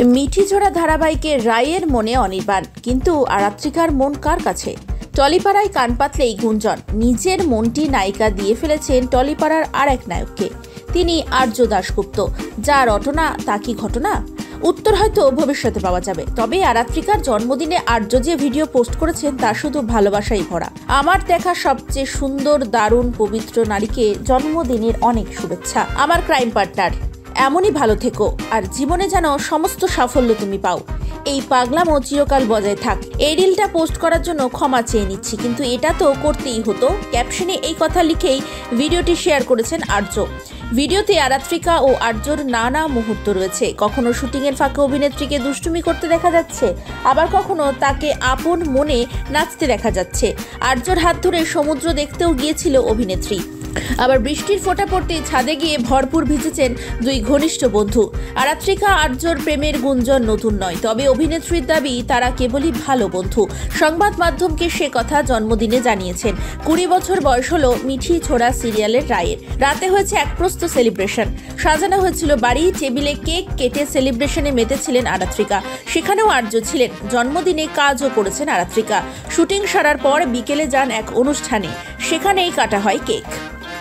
মিঠিঝোড়া ধারাবাহিকে রায়ের মনে অনির্বাণ, কিন্তু আরাত্রিকার মন কার কাছে? টলিপাড়ায় কান পাতলেই গুঞ্জন, নিজের মনটি নায়িকা দিয়ে ফেলেছেন টলিপাড়ার আর এক নায়ককে। তিনি আর্য দাশগুপ্ত। যা রটনা তা কি ঘটনা? উত্তর হয়তো ভবিষ্যতে পাওয়া যাবে। তবে আরাত্রিকার জন্মদিনে আর্য যে ভিডিও পোস্ট করেছেন তা শুধু ভালোবাসাই ভরা। আমার দেখা সবচেয়ে সুন্দর, দারুণ, পবিত্র নারীকে জন্মদিনের অনেক শুভেচ্ছা। আমার ক্রাইম পার্টনার, এমনই ভালো থেকো, আর জীবনে যেন সমস্ত সাফল্য তুমি পাও। এই পাগলামো চিরকাল বজায় থাক। এই রিলটা পোস্ট করার জন্য ক্ষমা চেয়ে নিচ্ছি, কিন্তু এটা তো করতেই হতো। ক্যাপশনে এই কথা লিখেই ভিডিওটি শেয়ার করেছেন আর্য। ভিডিওতে আরাত্রিকা ও আর্যর নানা মুহূর্ত রয়েছে। কখনো শুটিংয়ের ফাঁকে অভিনেত্রীকে দুষ্টুমি করতে দেখা যাচ্ছে, আবার কখনো তাকে আপন মনে নাচতে দেখা যাচ্ছে। আর্যর হাত ধরে সমুদ্র দেখতেও গিয়েছিল অভিনেত্রী। আবার বৃষ্টির ফোঁটা পড়তেই ছাদে গিয়ে ভরপুর ভিজেছেন দুই ঘনিষ্ঠ বন্ধু। আরাত্রিকা আর্যর প্রেমের গুঞ্জন নতুন নয়, তবে অভিনেত্রীর দাবি তারা কেবলই ভালো বন্ধু। সংবাদ মাধ্যমকে সে কথা জন্মদিনে জানিয়েছেন। 20 বছর বয়স হলো মিঠিঝোড়া সিরিয়ালের রায়ের। রাতে হয়েছে এক প্রস্ত সেলিব্রেশন। সাজানো হয়েছিল বাড়ি, টেবিলে কেক কেটে সেলিব্রেশনে মেতেছিলেন আরাত্রিকা। সেখানেও আর্য ছিলেন। জন্মদিনে কাজও করেছেন আরাত্রিকা। শুটিং সারার পর বিকেলে যান এক অনুষ্ঠানে, সেখানেই কাটা হয় কেক।